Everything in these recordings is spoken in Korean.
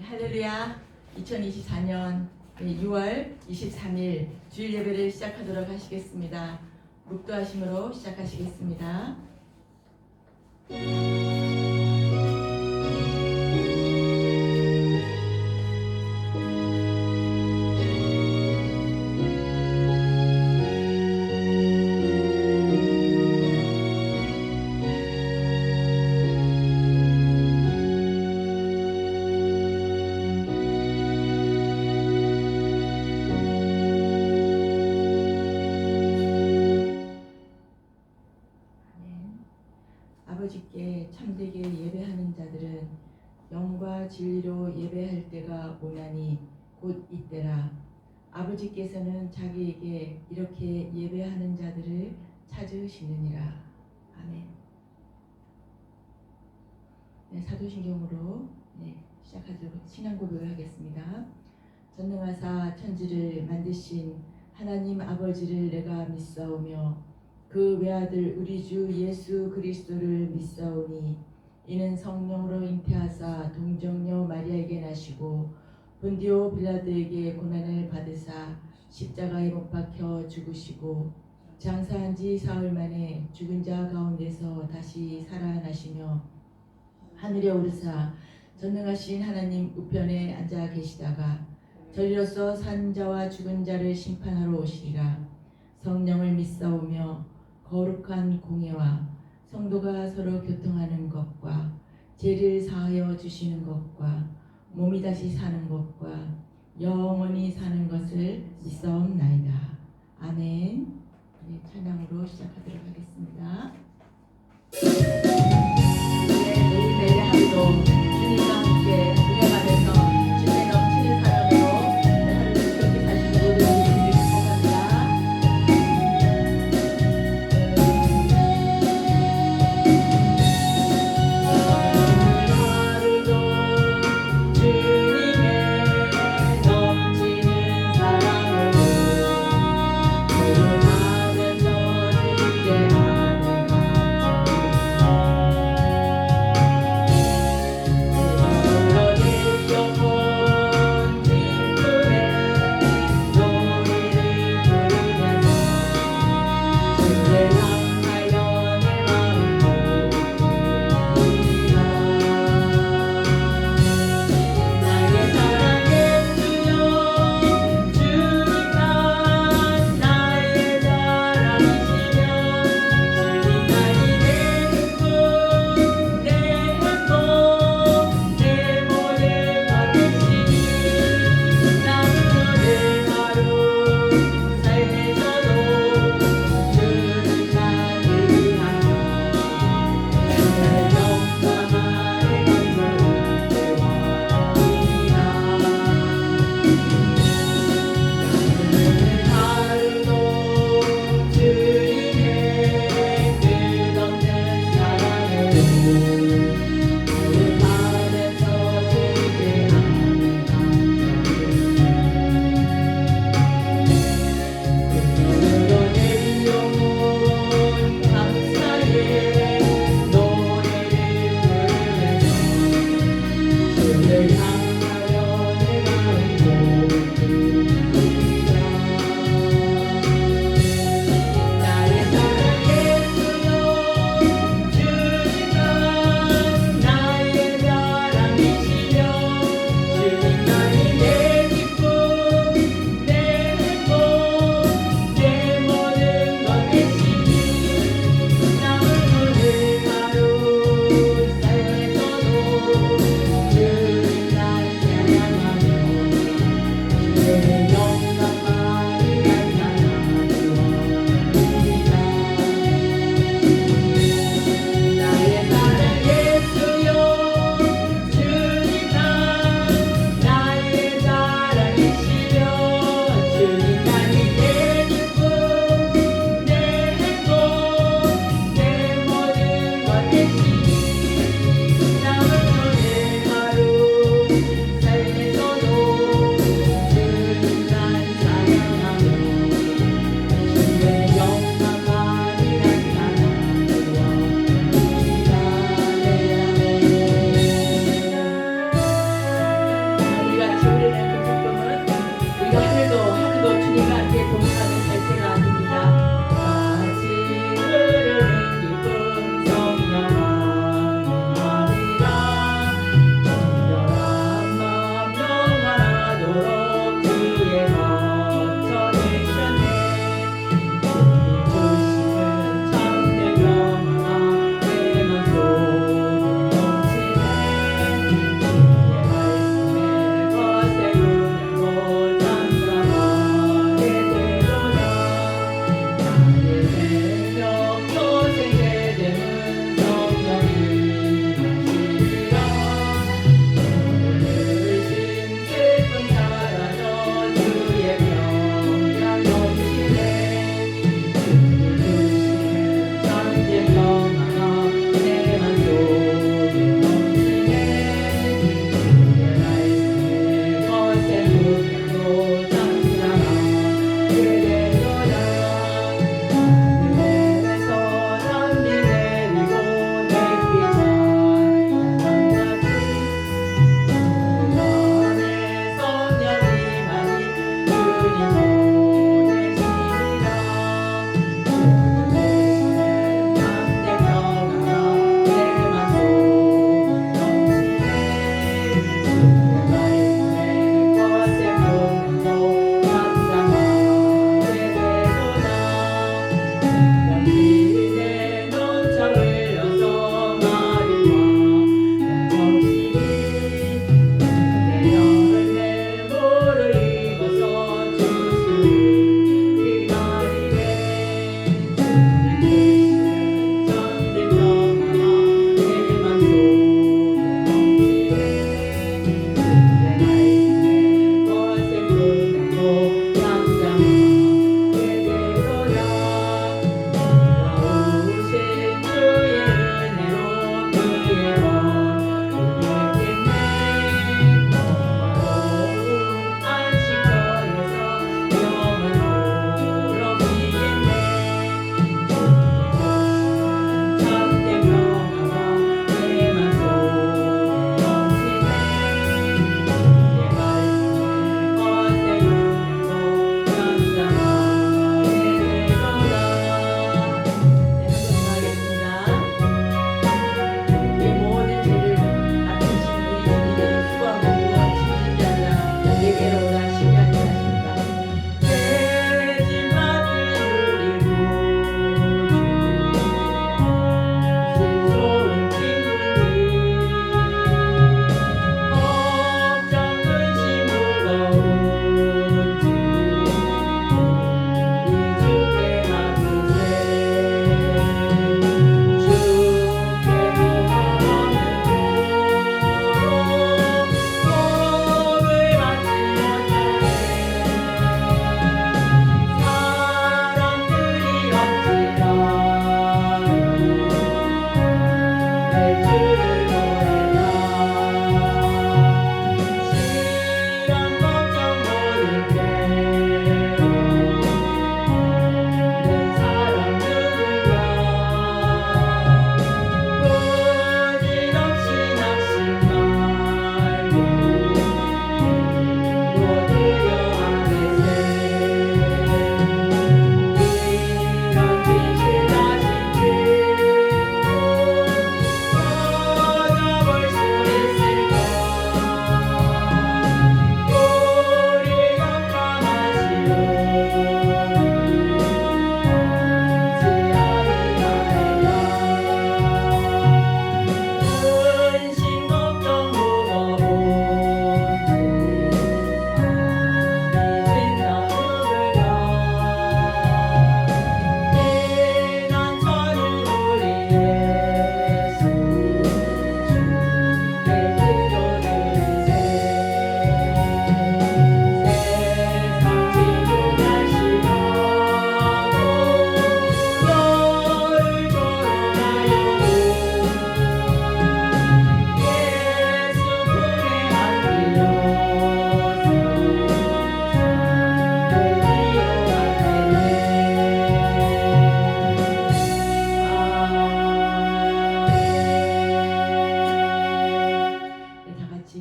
할렐루야. 2024년 6월 23일 주일 예배를 시작하도록 하시겠습니다. 묵도하심으로 시작하시겠습니다. 아버지께 참되게 예배하는 자들은 영과 진리로 예배할 때가 오나니 곧 이때라. 아버지께서는 자기에게 이렇게 예배하는 자들을 찾으시느니라. 아멘. 사도신경으로 시작하도록 신앙 고백을 하겠습니다. 전능하사 천지를 만드신 하나님 아버지를 내가 믿사오며 그 외아들 우리 주 예수 그리스도를 믿사오니 이는 성령으로 잉태하사 동정녀 마리아에게 나시고 본디오 빌라도에게 고난을 받으사 십자가에 못 박혀 죽으시고 장사한 지 사흘 만에 죽은 자 가운데서 다시 살아나시며 하늘에 오르사 전능하신 하나님 우편에 앉아 계시다가 저리로서 산 자와 죽은 자를 심판하러 오시리라. 성령을 믿사오며 거룩한 공예와 성도가 서로 교통하는 것과 죄를 사하여 주시는 것과 몸이 다시 사는 것과 영원히 사는 것을 믿사옵나이다. 아멘. 찬양으로 시작하도록 하겠습니다. 매일 매일 하루도 주님과 함께 동행하면서 주님의 넘치는 사랑으로 하루를 즐겁게 사시는 모든 분들을 축복합니다.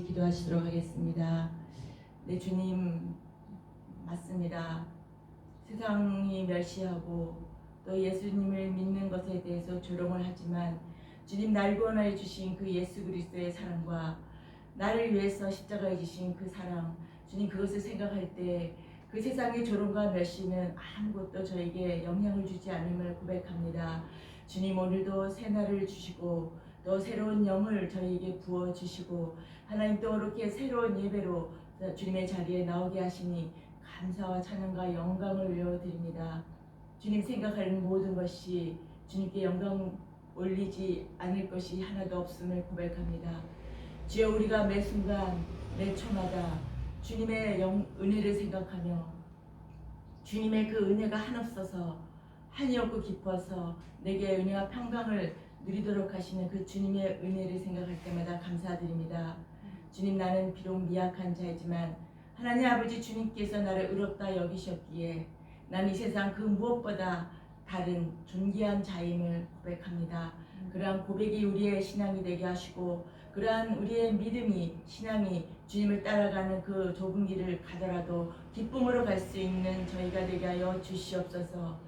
같이 기도하시도록 하겠습니다. 네, 주님 맞습니다. 세상이 멸시하고 또 예수님을 믿는 것에 대해서 조롱을 하지만 주님 날 구원하여 주신 그 예수 그리스도의 사랑과 나를 위해서 십자가에 지신 그 사랑, 주님 그것을 생각할 때 그 세상의 조롱과 멸시는 아무것도 저에게 영향을 주지 않음을 고백합니다. 주님 오늘도 새 날을 주시고 또 새로운 영을 저희에게 부어주시고 하나님 또 이렇게 새로운 예배로 주님의 자리에 나오게 하시니 감사와 찬양과 영광을 올려드립니다. 주님 생각하는 모든 것이 주님께 영광 올리지 않을 것이 하나도 없음을 고백합니다. 주여 우리가 매 순간 매 초마다 주님의 은혜를 생각하며 주님의 그 은혜가 한없어서 한이 없고 깊어서 내게 은혜와 평강을 누리도록 하시는 그 주님의 은혜를 생각할 때마다 감사드립니다. 주님 나는 비록 미약한 자이지만 하나님 아버지 주님께서 나를 의롭다 여기셨기에 난 이 세상 그 무엇보다 다른 존귀한 자임을 고백합니다. 그러한 고백이 우리의 신앙이 되게 하시고 그러한 우리의 믿음이 신앙이 주님을 따라가는 그 좁은 길을 가더라도 기쁨으로 갈 수 있는 저희가 되게 하여 주시옵소서.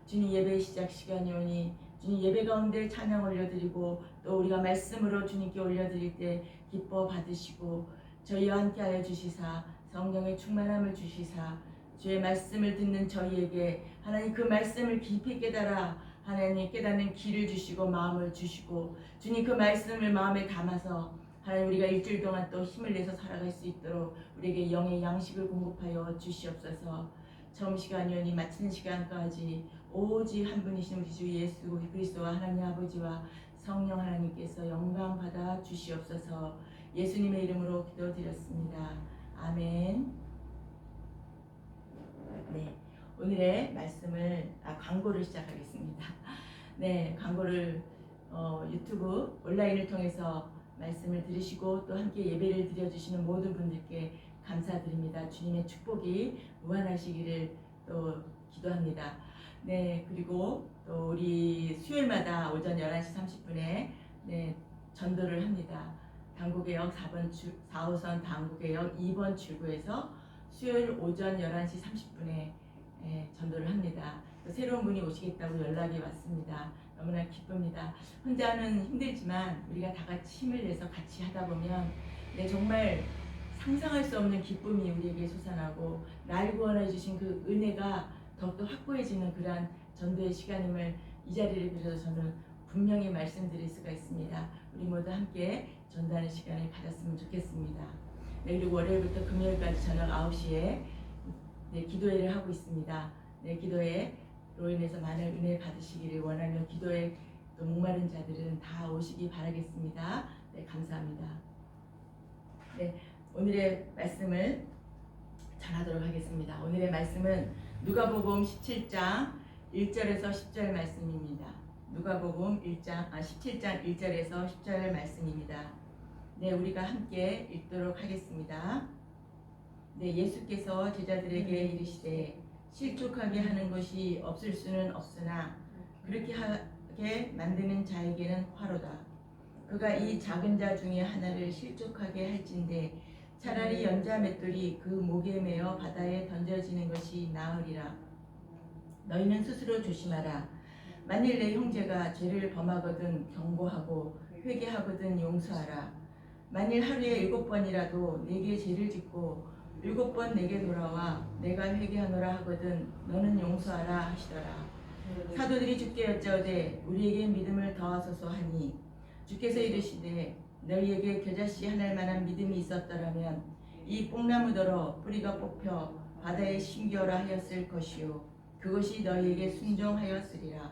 주님 예배 시작 시간이 오니 주님 예배 가운데 찬양 올려드리고 또 우리가 말씀으로 주님께 올려드릴 때 기뻐 받으시고 저희와 함께하여 주시사 성령의 충만함을 주시사 주의 말씀을 듣는 저희에게 하나님 그 말씀을 깊이 깨달아 하나님 깨닫는 길을 주시고 마음을 주시고 주님 그 말씀을 마음에 담아서 하나님 우리가 일주일 동안 또 힘을 내서 살아갈 수 있도록 우리에게 영의 양식을 공급하여 주시옵소서. 처음 시간이오니 마치는 시간까지 오직 한 분이신 우리 주 예수 그리스도와 하나님 아버지와 성령 하나님께서 영광 받아 주시옵소서. 예수님의 이름으로 기도드렸습니다. 아멘. 네, 오늘의 말씀을 광고를 시작하겠습니다. 네, 광고를 유튜브 온라인을 통해서 말씀을 들으시고 또 함께 예배를 드려주시는 모든 분들께 감사드립니다. 주님의 축복이 무한하시기를 또 기도합니다. 네, 그리고 또 우리 수요일마다 오전 11시 30분에 네, 전도를 합니다. 당구개역 4호선 당구개역 2번 출구에서 수요일 오전 11시 30분에 전도를 합니다. 또 새로운 분이 오시겠다고 연락이 왔습니다. 너무나 기쁩니다. 혼자는 힘들지만 우리가 다 같이 힘을 내서 같이 하다 보면 정말 상상할 수 없는 기쁨이 우리에게 솟아나고 날 구원해 주신 그 은혜가 더욱더 확고해지는 그러한 전도의 시간임을 이 자리를 빌어서 저는 분명히 말씀드릴 수가 있습니다. 우리 모두 함께 전도하는 시간을 가졌으면 좋겠습니다. 네, 그리고 월요일부터 금요일까지 저녁 9시에 기도회를 하고 있습니다. 네, 기도회로 인해서 많은 은혜 받으시기를 원하는 기도회 또 목마른 자들은 다 오시기 바라겠습니다. 네, 감사합니다. 네, 오늘의 말씀을 전하도록 하겠습니다. 오늘의 말씀은 누가복음 17장 1절에서 10절 말씀입니다. 누가복음 17장 1절에서 10절 말씀입니다. 네, 우리가 함께 읽도록 하겠습니다. 네, 예수께서 제자들에게 이르시되 실족하게 하는 것이 없을 수는 없으나 그렇게 하게 만드는 자에게는 화로다. 그가 이 작은 자 중에 하나를 실족하게 할진대 차라리 연자 맷돌이 그 목에 매어 바다에 던져지는 것이 나으리라. 너희는 스스로 조심하라. 만일 내 형제가 죄를 범하거든 경고하고 회개하거든 용서하라. 만일 하루에 7번이라도 내게 죄를 짓고 7번 내게 돌아와 내가 회개하노라 하거든 너는 용서하라 하시더라. 사도들이 주께 여짜오되 우리에게 믿음을 더하소서 하니 주께서 이르시되 너희에게 겨자씨 하나 만한 믿음이 있었더라면 이 뽕나무더러 뿌리가 뽑혀 바다에 심겨라 하였을 것이요 그것이 너희에게 순종하였으리라.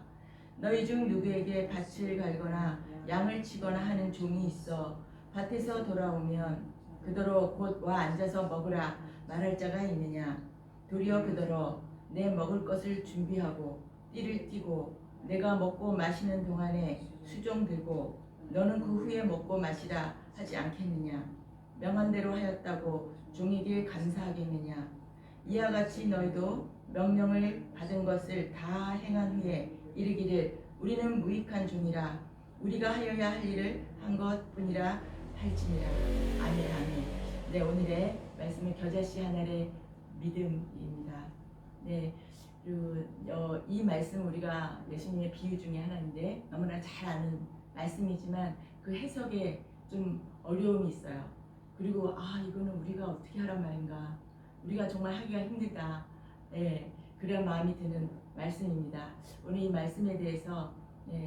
너희 중 누구에게 밭을 갈거나 양을 치거나 하는 종이 있어 밭에서 돌아오면 그더러 곧 와 앉아서 먹으라 말할 자가 있느냐. 도리어 그더러 내 먹을 것을 준비하고 띠를 띠고 내가 먹고 마시는 동안에 수종 들고 너는 그 후에 먹고 마시라 하지 않겠느냐. 명한 대로 하였다고 종에게 감사하겠느냐. 이와 같이 너희도 명령을 받은 것을 다 행한 후에 이르기를 우리는 무익한 종이라 우리가 하여야 할 일을 한 것뿐이라 할지니라. 아멘 아멘. 네, 오늘의 말씀은 겨자씨 하나의 믿음입니다. 네, 이 말씀 우리가 예수님의 비유 중에 하나인데 너무나 잘 아는 말씀이지만 그 해석에 좀 어려움이 있어요. 그리고 이거는 우리가 어떻게 하란 말인가, 우리가 정말 하기가 힘들다, 네, 그런 마음이 드는 말씀입니다. 오늘 이 말씀에 대해서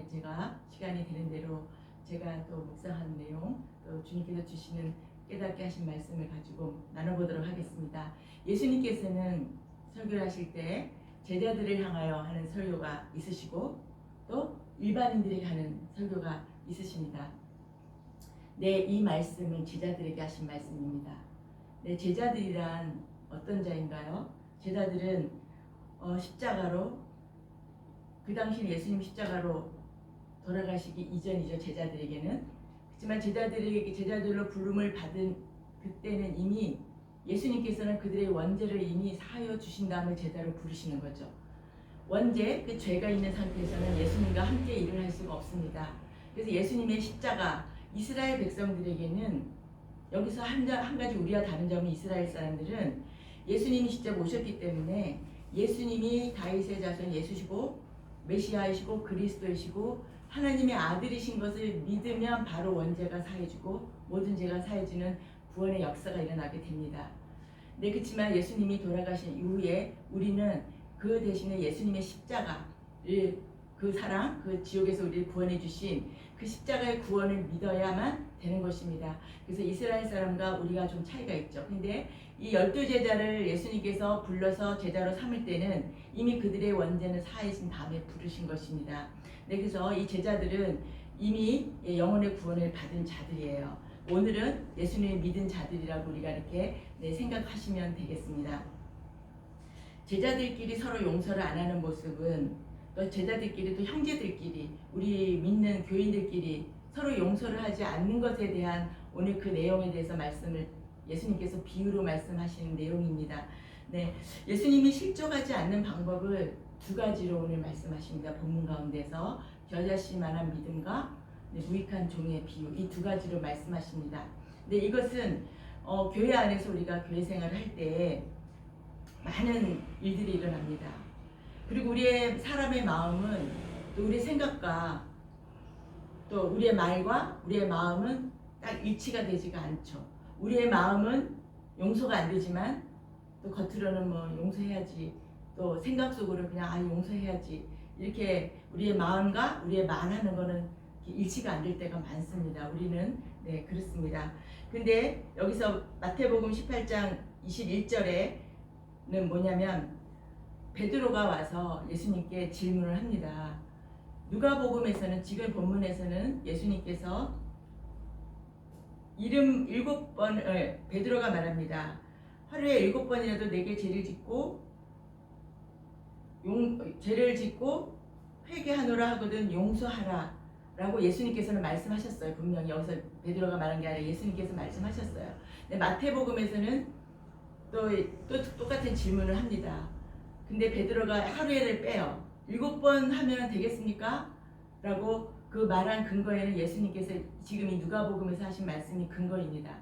제가 시간이 되는 대로 제가 또 묵상하는 내용, 또 주님께서 주시는 깨닫게 하신 말씀을 가지고 나눠보도록 하겠습니다. 예수님께서는 설교를 하실 때 제자들을 향하여 하는 설교가 있으시고 또 일반인들에게 하는 설교가 있으십니다. 네, 이 말씀은 제자들에게 하신 말씀입니다. 네, 제자들이란 어떤 자인가요? 제자들은 십자가로, 그 당시 예수님 십자가로 돌아가시기 이전이죠. 제자들에게는. 그렇지만 제자들로 부름을 받은 그때는 이미 예수님께서는 그들의 원죄를 이미 사하여 주신 다음에 제자로 부르시는 거죠. 원죄, 그 죄가 있는 상태에서는 예수님과 함께 일을 할 수가 없습니다. 그래서 예수님의 십자가, 이스라엘 백성들에게는 여기서 한 가지 우리와 다른 점이, 이스라엘 사람들은 예수님이 직접 오셨기 때문에 예수님이 다윗의 자손 예수시고 메시아이시고 그리스도이시고 하나님의 아들이신 것을 믿으면 바로 원죄가 사해지고 모든 죄가 사해지는 구원의 역사가 일어나게 됩니다. 네, 그렇지만 예수님이 돌아가신 이후에 우리는 그 대신에 예수님의 십자가를, 그 사랑, 그 지옥에서 우리를 구원해 주신 그 십자가의 구원을 믿어야만 되는 것입니다. 그래서 이스라엘 사람과 우리가 좀 차이가 있죠. 근데 이 12제자를 예수님께서 불러서 제자로 삼을 때는 이미 그들의 원죄는 사해진 다음에 부르신 것입니다. 네, 그래서 이 제자들은 이미 영혼의 구원을 받은 자들이에요. 오늘은 예수님을 믿은 자들이라고 우리가 이렇게 생각하시면 되겠습니다. 제자들끼리 서로 용서를 안 하는 모습은, 또 제자들끼리, 또 형제들끼리, 우리 믿는 교인들끼리 서로 용서를 하지 않는 것에 대한 오늘 그 내용에 대해서 말씀을 예수님께서 비유로 말씀하시는 내용입니다. 네, 예수님이 실족하지 않는 방법을 두 가지로 오늘 말씀하십니다. 본문 가운데서 겨자씨만한 믿음과 무익한 종의 비유, 이 두 가지로 말씀하십니다. 네, 이것은 교회 안에서 우리가 교회 생활을 할 때 많은 일들이 일어납니다. 그리고 우리의 사람의 마음은, 또 우리의 생각과 또 우리의 말과 우리의 마음은 딱 일치가 되지가 않죠. 우리의 마음은 용서가 안 되지만 또 겉으로는 뭐 용서해야지, 또 생각 속으로 그냥 용서해야지, 이렇게 우리의 마음과 우리의 말하는 거는 일치가 안 될 때가 많습니다. 우리는 그렇습니다. 근데 여기서 마태복음 18장 21절에는 뭐냐면 베드로가 와서 예수님께 질문을 합니다. 누가복음에서는, 지금 본문에서는 예수님께서 이름 7번을 베드로가 말합니다. 하루에 7번이라도 내게 죄를 짓고 회개하노라 하거든 용서하라 라고 예수님께서는 말씀하셨어요. 분명히 여기서 베드로가 말한 게 아니라 예수님께서 말씀하셨어요. 근데 마태복음에서는 또 똑같은 질문을 합니다. 근데 베드로가 하루에를 빼요. 7번 하면 되겠습니까? 라고 그 말한 근거에는 예수님께서 지금 이 누가복음에서 하신 말씀이 근거입니다.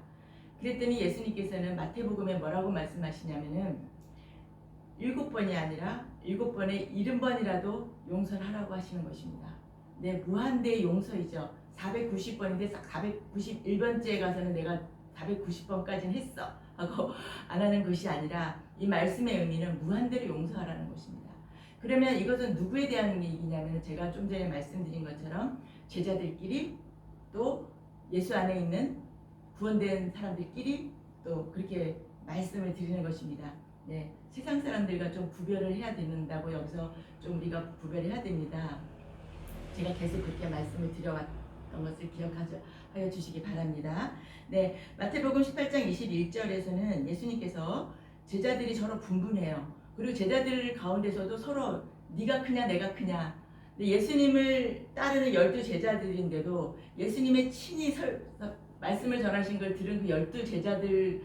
그랬더니 예수님께서는 마태복음에 뭐라고 말씀하시냐면은 7번이 아니라 7번에 70번이라도 용서를 하라고 하시는 것입니다. 네, 무한대의 용서이죠. 490번인데 491번째에 가서는 내가 490번까지는 했어 하고 안 하는 것이 아니라 이 말씀의 의미는 무한대로 용서하라는 것입니다. 그러면 이것은 누구에 대한 얘기냐면, 제가 좀 전에 말씀드린 것처럼 제자들끼리, 또 예수 안에 있는 구원된 사람들끼리 또 그렇게 말씀을 드리는 것입니다. 네, 세상 사람들과 좀 구별을 해야 된다고, 여기서 좀 우리가 구별해야 됩니다. 제가 계속 그렇게 말씀을 드려왔던 것을 기억하여 주시기 바랍니다. 네, 마태복음 18장 21절에서는 예수님께서 제자들이 서로 분분해요. 그리고 제자들 가운데서도 서로 네가 크냐 내가 크냐. 예수님을 따르는 12제자들인데도 예수님의 친히 말씀을 전하신 걸 들은 그 12제자들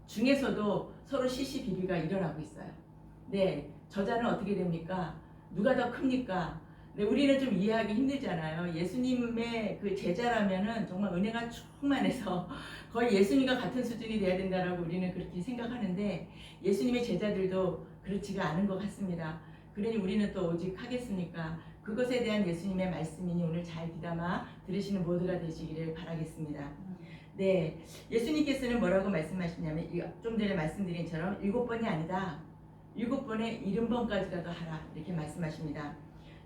중에서도 서로 시시비비가 일어나고 있어요. 네, 저자는 어떻게 됩니까? 누가 더 큽니까? 근데 우리는 좀 이해하기 힘들잖아요. 예수님의 그 제자라면은 정말 은혜가 충만해서 거의 예수님과 같은 수준이 돼야 된다라고 우리는 그렇게 생각하는데 예수님의 제자들도 그렇지가 않은 것 같습니다. 그러니 우리는 또 오직 하겠습니까? 그것에 대한 예수님의 말씀이니 오늘 잘 귀담아 들으시는 모두가 되시기를 바라겠습니다. 네, 예수님께서는 뭐라고 말씀하시냐면 좀 전에 말씀드린 처럼 7번이 아니다. 7번에 70번까지라도 하라 이렇게 말씀하십니다.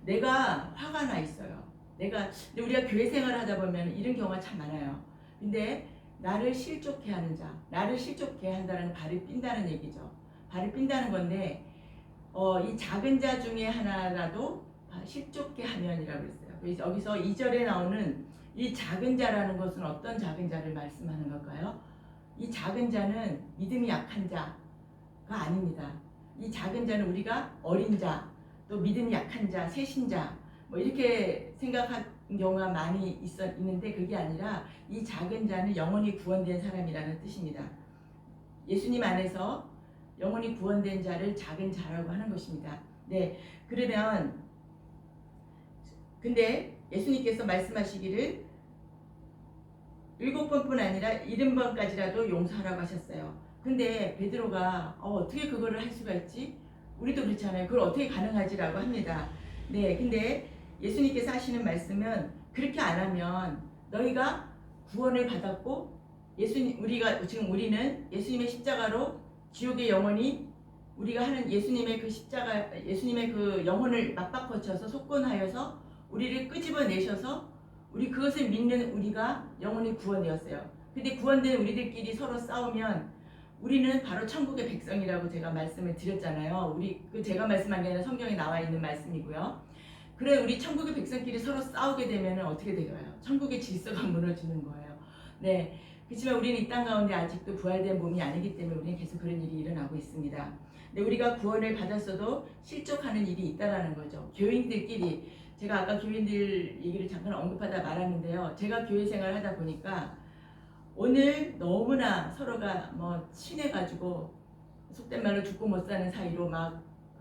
내가 화가 나 있어요. 근데 우리가 교회 생활을 하다 보면 이런 경우가 참 많아요. 근데 나를 실족해 하는 자, 나를 실족해 한다는 발을 삔다는 얘기죠. 발을 삔다는 건데 이 작은 자 중에 하나라도 실족해 하면이라고 했어요. 그래서 여기서 2절에 나오는 이 작은 자라는 것은 어떤 작은 자를 말씀하는 걸까요? 이 작은 자는 믿음이 약한 자가 아닙니다. 이 작은 자는 우리가 어린 자, 또 믿음이 약한 자, 새신자 뭐 이렇게 생각한 경우가 많이 있는데 그게 아니라 이 작은 자는 영원히 구원된 사람이라는 뜻입니다. 예수님 안에서 영원히 구원된 자를 작은 자라고 하는 것입니다. 네, 그러면 근데 예수님께서 말씀하시기를 7번뿐 아니라 70번까지라도 용서하라고 하셨어요. 근데 베드로가 어떻게 그거를 할 수가 있지? 우리도 그렇잖아요. 그걸 어떻게 가능하지라고 합니다. 네, 근데 예수님께서 하시는 말씀은 그렇게 안 하면 너희가 구원을 받았고 우리는 예수님의 십자가로 지옥의 영혼이 우리가 하는 예수님의 그 십자가 예수님의 그 영혼을 맞바꿔쳐서 속건하여서 우리를 끄집어내셔서 우리 그것을 믿는 우리가 영혼이 구원되었어요. 근데 구원된 우리들끼리 서로 싸우면 우리는 바로 천국의 백성이라고 제가 말씀을 드렸잖아요. 제가 말씀한 게 아니라 성경에 나와 있는 말씀이고요. 그래 우리 천국의 백성끼리 서로 싸우게 되면 어떻게 되어요? 천국의 질서가 무너지는 거예요. 네. 그렇지만 우리는 이 땅 가운데 아직도 부활된 몸이 아니기 때문에 우리는 계속 그런 일이 일어나고 있습니다. 근데 우리가 구원을 받았어도 실족하는 일이 있다라는 거죠. 교인들끼리 제가 아까 교인들 얘기를 잠깐 언급하다 말았는데요. 제가 교회 생활을 하다 보니까 오늘 너무나 서로가 뭐 친해가지고 속된 말로 죽고 못 사는 사이로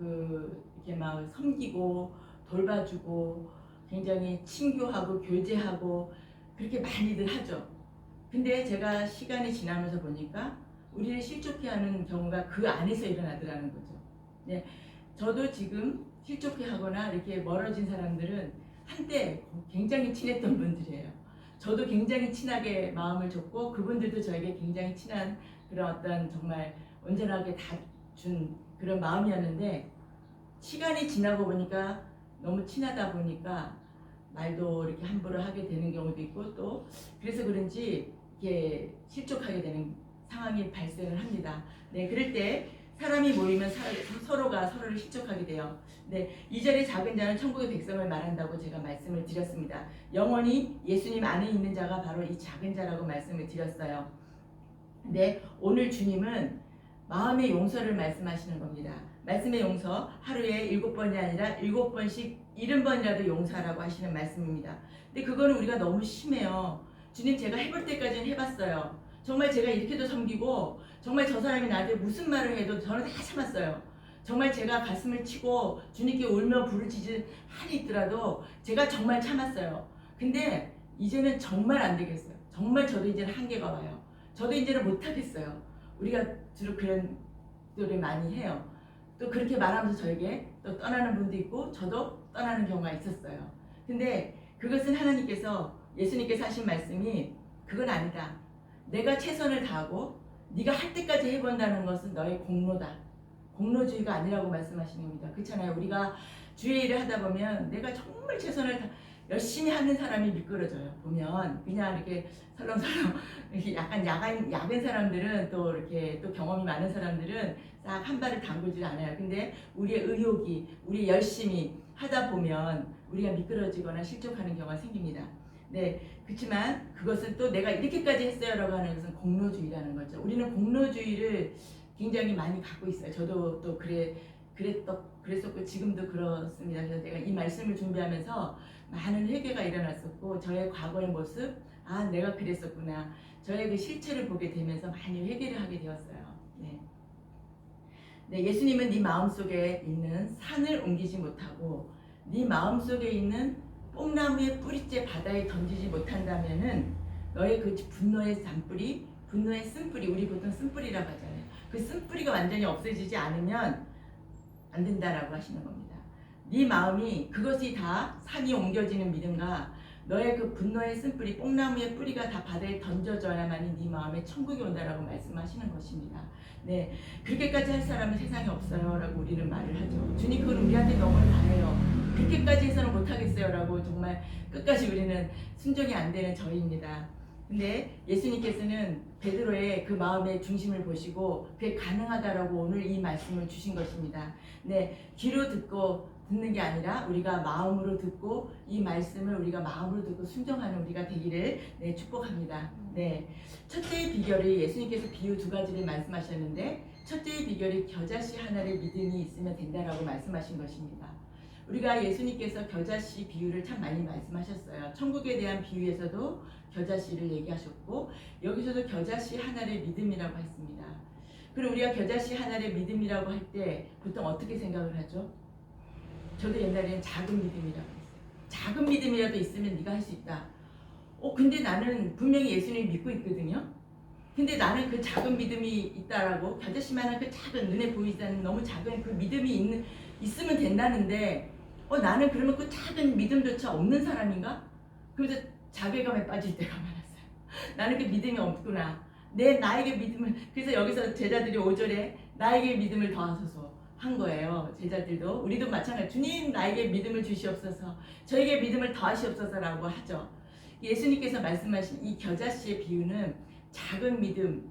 이렇게 막 섬기고 돌봐주고 굉장히 친교하고 교제하고 그렇게 많이들 하죠. 근데 제가 시간이 지나면서 보니까 우리를 실족해하는 경우가 그 안에서 일어나더라는 거죠. 네, 저도 지금 실족해하거나 이렇게 멀어진 사람들은 한때 굉장히 친했던 분들이에요. 저도 굉장히 친하게 마음을 줬고 그분들도 저에게 굉장히 친한 그런 어떤 정말 온전하게 다 준 그런 마음이었는데 시간이 지나고 보니까 너무 친하다 보니까 말도 이렇게 함부로 하게 되는 경우도 있고 또 그래서 그런지 이렇게 실족하게 되는 상황이 발생을 합니다. 네, 그럴 때 사람이 모이면 서로가 서로를 실족하게 돼요. 네, 2절의 작은 자는 천국의 백성을 말한다고 제가 말씀을 드렸습니다. 영원히 예수님 안에 있는 자가 바로 이 작은 자라고 말씀을 드렸어요. 근데 오늘 주님은 마음의 용서를 말씀하시는 겁니다. 말씀의 용서 하루에 7번이 아니라 7번씩 70번이라도 용서하라고 하시는 말씀입니다. 근데 그거는 우리가 너무 심해요. 주님 제가 해볼 때까지는 해봤어요. 정말 제가 이렇게도 섬기고 정말 저 사람이 나한테 무슨 말을 해도 저는 다 참았어요. 정말 제가 가슴을 치고 주님께 울며 부르짖은 한이 있더라도 제가 정말 참았어요. 근데 이제는 정말 안 되겠어요. 정말 저도 이제는 한계가 와요. 저도 이제는 못하겠어요. 우리가 주로 그런 일을 많이 해요. 또 그렇게 말하면서 저에게 또 떠나는 분도 있고 저도 떠나는 경우가 있었어요. 근데 그것은 하나님께서 예수님께서 하신 말씀이 그건 아니다. 내가 최선을 다하고 네가 할 때까지 해본다는 것은 너의 공로다. 공로주의가 아니라고 말씀하시는 겁니다. 그렇잖아요. 우리가 주의 일을 하다 보면 내가 정말 최선을 열심히 하는 사람이 미끄러져요. 보면 그냥 이렇게 설렁설렁 이렇게 약간 야근 사람들은 또 이렇게 또 경험이 많은 사람들은 싹 한 발을 담그질 않아요. 근데 우리의 의욕이 우리 열심히 하다 보면 우리가 미끄러지거나 실족하는 경우가 생깁니다. 네, 그렇지만 그것은 또 내가 이렇게까지 했어요라고 하는 것은 공로주의라는 거죠. 우리는 공로주의를 굉장히 많이 갖고 있어요. 저도 또 그랬었고 지금도 그렇습니다. 그래서 내가 이 말씀을 준비하면서 많은 회개가 일어났었고 저의 과거의 모습, 아 내가 그랬었구나. 저의 그 실체를 보게 되면서 많이 회개를 하게 되었어요. 네. 네, 예수님은 네 마음속에 있는 산을 옮기지 못하고 네 마음속에 있는 뽕나무의 뿌리째 바다에 던지지 못한다면은 너의 그 분노의 잔뿌리, 분노의 쓴뿌리, 우리 보통 쓴뿌리라고 하잖아요. 그 쓴뿌리가 완전히 없어지지 않으면 안 된다라고 하시는 겁니다. 네 마음이 그것이 다 산이 옮겨지는 믿음과 너의 그 분노의 쓴뿌리, 뽕나무의 뿌리가 다 바다에 던져져야만이 네 마음에 천국이 온다라고 말씀하시는 것입니다. 네, 그렇게까지 할 사람은 세상에 없어요라고 우리는 말을 하죠. 주님 그건 우리한테 너무 다해요. 그렇게까지 해서는 못하겠어요라고 정말 끝까지 우리는 순종이 안 되는 저희입니다. 근데 예수님께서는 베드로의 그 마음의 중심을 보시고 그게 가능하다라고 오늘 이 말씀을 주신 것입니다. 네, 귀로 듣는 게 아니라 우리가 마음으로 듣고 이 말씀을 우리가 마음으로 듣고 순종하는 우리가 되기를 네, 축복합니다. 네, 첫째의 비결이 예수님께서 비유 두 가지를 말씀하셨는데 첫째의 비결이 겨자씨 하나의 믿음이 있으면 된다라고 말씀하신 것입니다. 우리가 예수님께서 겨자씨 비유를 참 많이 말씀하셨어요. 천국에 대한 비유에서도 겨자씨를 얘기하셨고 여기서도 겨자씨 하나의 믿음이라고 했습니다. 그리고 우리가 겨자씨 하나의 믿음이라고 할 때 보통 어떻게 생각을 하죠? 저도 옛날에는 작은 믿음이라고 했어요. 작은 믿음이라도 있으면 네가 할 수 있다. 근데 나는 분명히 예수님을 믿고 있거든요. 근데 나는 그 작은 믿음이 있다라고 겨자씨만한 그 작은 눈에 보이지 않는 너무 작은 그 믿음이 있으면 된다는데 나는 그러면 그 작은 믿음조차 없는 사람인가? 그래서 자괴감에 빠질 때가 많았어요. 나는 그 믿음이 없구나. 나에게 믿음을 그래서 여기서 제자들이 5절에 나에게 믿음을 더하소서 한 거예요. 제자들도 우리도 마찬가지. 주님 나에게 믿음을 주시옵소서. 저에게 믿음을 더하시옵소서라고 하죠. 예수님께서 말씀하신 이 겨자씨의 비유는 작은 믿음,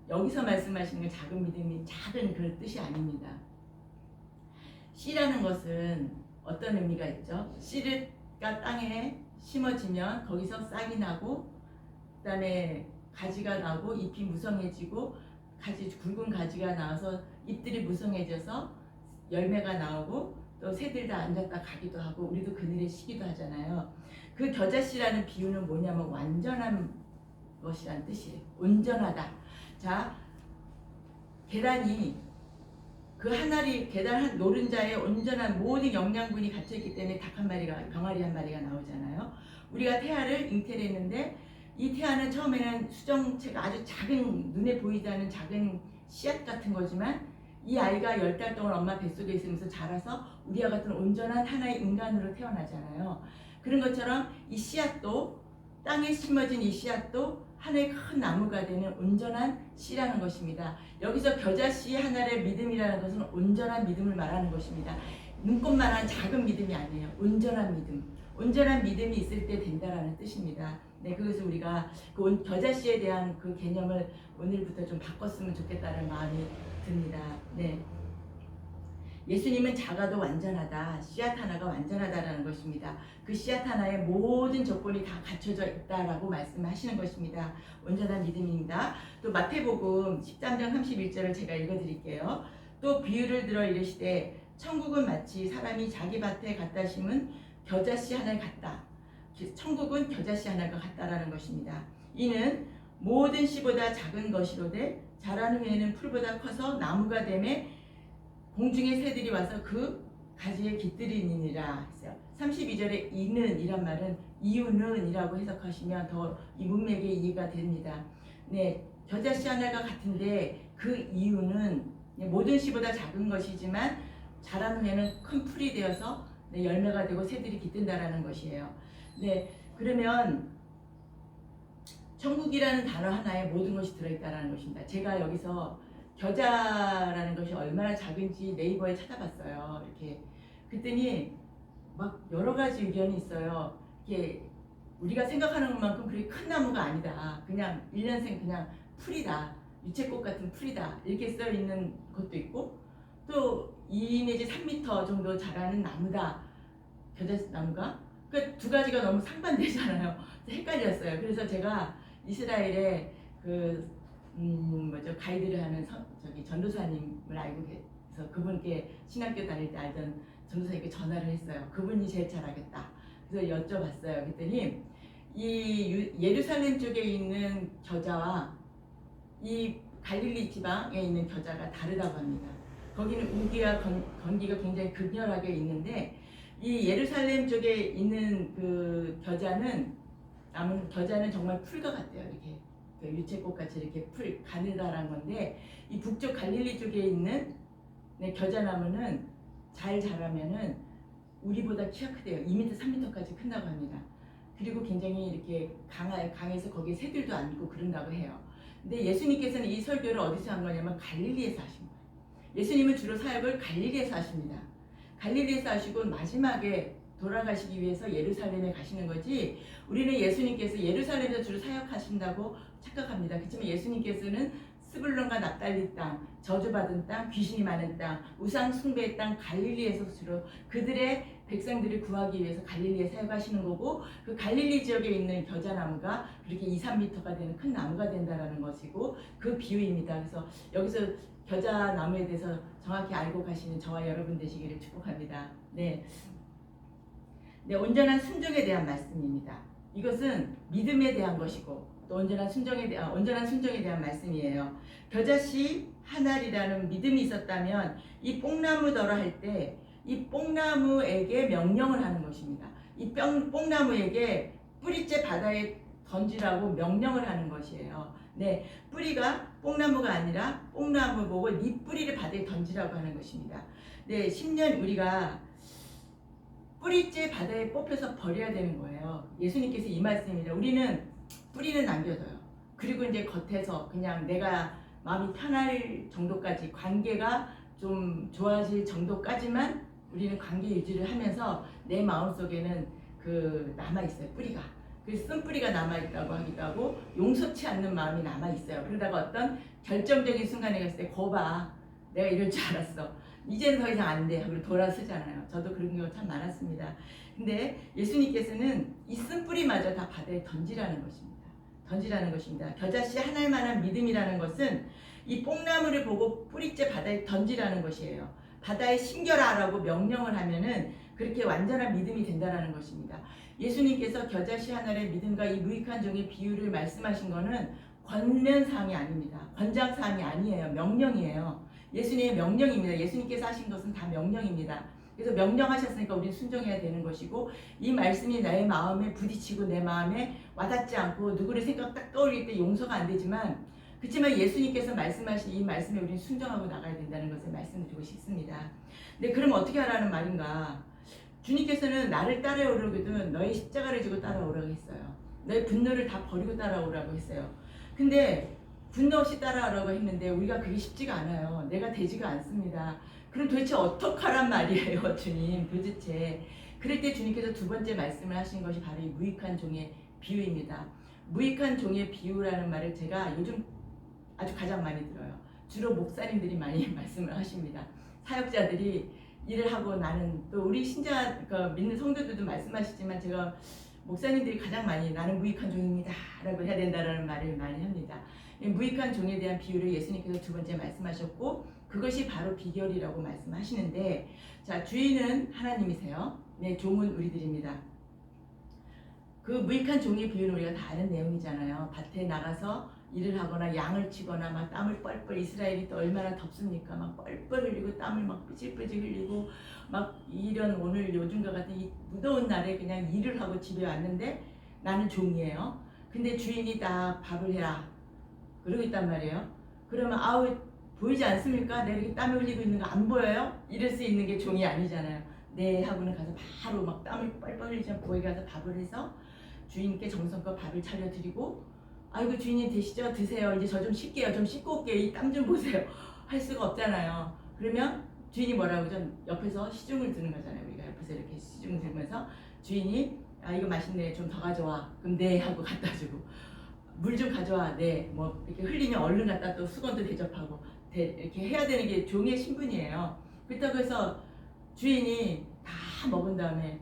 여기서 말씀하시는 건 작은 믿음이 작은 그런 뜻이 아닙니다. 씨라는 것은 어떤 의미가 있죠? 씨가 땅에 심어지면 거기서 싹이 나고 그 다음에 가지가 나고 잎이 무성해지고 굵은 가지가 나와서 잎들이 무성해져서 열매가 나오고 또 새들 다 앉았다 가기도 하고 우리도 그늘에 쉬기도 하잖아요. 그 겨자씨라는 비유는 뭐냐면 완전한 것이란 뜻이에요. 온전하다. 자, 계란이 그 계단 한 노른자에 온전한 모든 영양분이 갇혀있기 때문에 닭 한 마리가, 병아리 한 마리가 나오잖아요. 우리가 태아를 잉태를 했는데 이 태아는 처음에는 수정체가 아주 작은 눈에 보이지 않는 작은 씨앗 같은 거지만 이 아이가 10달 동안 엄마 뱃속에 있으면서 자라서 우리와 같은 온전한 하나의 인간으로 태어나잖아요. 그런 것처럼 이 씨앗도 땅에 심어진 이 씨앗도 하나의 큰 나무가 되는 온전한 씨라는 것입니다. 여기서 겨자씨 하나의 믿음이라는 것은 온전한 믿음을 말하는 것입니다. 눈꽃만한 작은 믿음이 아니에요. 온전한 믿음. 온전한 믿음이 있을 때 된다라는 뜻입니다. 네, 그래서 우리가 그 겨자씨에 대한 그 개념을 오늘부터 좀 바꿨으면 좋겠다는 마음이 듭니다. 네. 예수님은 작아도 완전하다. 씨앗 하나가 완전하다라는 것입니다. 그 씨앗 하나에 모든 조건이 다 갖춰져 있다라고 말씀하시는 것입니다. 온전한 믿음입니다. 또 마태복음 13장 31절을 제가 읽어드릴게요. 또 비유를 들어 이르시되 천국은 마치 사람이 자기 밭에 갖다 심은 겨자씨 하나에 같다. 천국은 겨자씨 하나가 같다라는 것입니다. 이는 모든 씨보다 작은 것이로되 자란 후에는 풀보다 커서 나무가 되매 공중의 새들이 와서 그 가지에 깃들이니라 했어요. 32절에 이는 이란 말은 이유는 이라고 해석하시면 더 이 문맥에 이해가 됩니다. 네, 겨자씨 하나가 같은데 그 이유는 모든 씨보다 작은 것이지만 자란 후에는 큰 풀이 되어서 열매가 되고 새들이 깃든다라는 것이에요. 네, 그러면 천국이라는 단어 하나에 모든 것이 들어있다라는 것입니다. 제가 여기서 겨자라는 것이 얼마나 작은지 네이버에 찾아봤어요. 이렇게 그랬더니 막 여러 가지 의견이 있어요. 이게 우리가 생각하는 것만큼 그렇게 큰 나무가 아니다. 그냥 1년생 그냥 풀이다. 유채꽃 같은 풀이다. 이렇게 써 있는 것도 있고 또 2 내지 3m 정도 자라는 나무다. 겨자나무가. 그 두 가지가 너무 상반되잖아요. 헷갈렸어요. 그래서 제가 이스라엘에 가이드를 하는 전도사님을 알고 계셔서 그분께 신학교 다닐 때 알던 전도사님께 전화를 했어요. 그분이 제일 잘 알겠다. 그래서 여쭤봤어요. 그랬더니 이 예루살렘 쪽에 있는 겨자와 이 갈릴리 지방에 있는 겨자가 다르다고 합니다. 거기는 우기와 건기가 굉장히 극렬하게 있는데 이 예루살렘 쪽에 있는 그 겨자는 남은 겨자는 정말 풀과 같대요. 이렇게 그 유채꽃 같이 이렇게 풀 가느다란 건데 이 북쪽 갈릴리 쪽에 있는 네, 겨자나무는 잘 자라면은 우리보다 키가 크대요. 2m, 3m까지 큰다고 합니다. 그리고 굉장히 이렇게 강해서 거기에 새들도 앉고 그런다고 해요. 근데 예수님께서는 이 설교를 어디서 한 거냐면 갈릴리에서 하신 거예요. 예수님은 주로 사역을 갈릴리에서 하십니다. 갈릴리에서 하시고 마지막에 돌아가시기 위해서 예루살렘에 가시는 거지 우리는 예수님께서 예루살렘에서 주로 사역하신다고 착각합니다. 그렇지만 예수님께서는 스불론과 납달리 땅, 저주받은 땅, 귀신이 많은 땅, 우상 숭배의 땅 갈릴리에서 주로 그들의 백성들을 구하기 위해서 갈릴리에 사역하시는 거고 그 갈릴리 지역에 있는 겨자나무가 그렇게 2, 3m가 되는 큰 나무가 된다라는 것이고 그 비유입니다. 그래서 여기서 겨자나무에 대해서 정확히 알고 가시는 저와 여러분 되시기를 축복합니다. 네, 온전한 순종에 대한 말씀입니다. 이것은 믿음에 대한 것이고 또 온전한 순종에 대한 말씀이에요. 겨자씨 하나리라는 믿음이 있었다면 이 뽕나무더러 할 때 이 뽕나무에게 명령을 하는 것입니다. 이 뽕나무에게 뿌리째 바다에 던지라고 명령을 하는 것이에요. 네, 뿌리가 뽕나무가 아니라 뽕나무 보고 네 뿌리를 바다에 던지라고 하는 것입니다. 네, 10년 우리가 뿌리째 바다에 뽑혀서 버려야 되는 거예요. 예수님께서 이 말씀입니다. 우리는 뿌리는 남겨둬요. 그리고 이제 겉에서 그냥 내가 마음이 편할 정도까지 관계가 좀 좋아질 정도까지만 우리는 관계 유지를 하면서 내 마음속에는 그 남아있어요. 뿌리가. 그래서 쓴뿌리가 남아있다고 하기도 하고 용서치 않는 마음이 남아있어요. 그러다가 어떤 결정적인 순간에 갔을 때 거봐 내가 이럴 줄 알았어. 이제는 더 이상 안 돼. 하고 돌아서잖아요. 저도 그런 경우 참 많았습니다. 근데 예수님께서는 이 쓴뿌리마저 다 바다에 던지라는 것입니다. 겨자씨 하나만한 믿음이라는 것은 이 뽕나무를 보고 뿌리째 바다에 던지라는 것이에요. 바다에 심겨라라고 명령을 하면은 그렇게 완전한 믿음이 된다라는 것입니다. 예수님께서 겨자씨 하나의 믿음과 이 무익한 종의 비유를 말씀하신 것은 권면사항이 아닙니다. 권장사항이 아니에요. 명령이에요. 예수님의 명령입니다. 예수님께서 하신 것은 다 명령입니다. 그래서 명령하셨으니까 우리는 순종해야 되는 것이고 이 말씀이 나의 마음에 부딪히고 내 마음에 와닿지 않고 누구를 생각 딱 떠올릴 때 용서가 안 되지만 그렇지만 예수님께서 말씀하신 이 말씀에 우리는 순종하고 나가야 된다는 것을 말씀드리고 싶습니다. 근데 그럼 어떻게 하라는 말인가? 주님께서는 나를 따라오려거든 너의 십자가를 지고 따라오라고 했어요. 너의 분노를 다 버리고 따라오라고 했어요. 근데 분노 없이 따라오라고 했는데 우리가 그게 쉽지가 않아요. 내가 되지가 않습니다. 그럼 도대체 어떡하란 말이에요, 주님 도대체. 그럴 때 주님께서 두 번째 말씀을 하신 것이 바로 이 무익한 종의 비유입니다. 무익한 종의 비유라는 말을 제가 요즘 아주 가장 많이 들어요. 주로 목사님들이 많이 말씀을 하십니다. 사역자들이 일을 하고 나는 또 우리 신자 믿는 성도들도 말씀하시지만 제가 목사님들이 가장 많이 나는 무익한 종입니다 라고 해야 된다는 말을 많이 합니다. 무익한 종에 대한 비유를 예수님께서 두 번째 말씀하셨고 그것이 바로 비결이라고 말씀하시는데 자 주인은 하나님이세요. 네, 종은 우리들입니다. 그 무익한 종의 비유는 우리가 다 아는 내용이잖아요. 밭에 나가서 일을 하거나 양을 치거나 막 땀을 뻘뻘 이스라엘이 또 얼마나 덥습니까? 막 뻘뻘 흘리고 땀을 막 삐질삐질 흘리고 막 이런 오늘 요즘과 같은 이 무더운 날에 그냥 일을 하고 집에 왔는데 나는 종이에요. 근데 주인이 다 밥을 해라 그러고 있단 말이에요. 그러면 아우 보이지 않습니까? 내가 이렇게 땀을 흘리고 있는 거 안 보여요? 이럴 수 있는 게 종이 아니잖아요. 네 하고는 가서 바로 막 땀을 뻘뻘 흘리지 않고 거기 가서 밥을 해서 주인께 정성껏 밥을 차려드리고 아이고 주인님 되시죠? 드세요. 이제 저 좀 쉴게요. 좀 씻고 올게요. 이 땀 좀 보세요. 할 수가 없잖아요. 그러면 주인이 뭐라고 하죠? 옆에서 시중을 드는 거잖아요. 우리가 옆에서 이렇게 시중을 들면서 주인이 아 이거 맛있네. 좀 더 가져와. 그럼 네 하고 갖다 주고 물 좀 가져와. 네. 뭐 이렇게 흘리면 얼른 갖다 또 수건도 대접하고 이렇게 해야 되는 게 종의 신분이에요. 그렇다고 해서 주인이 다 먹은 다음에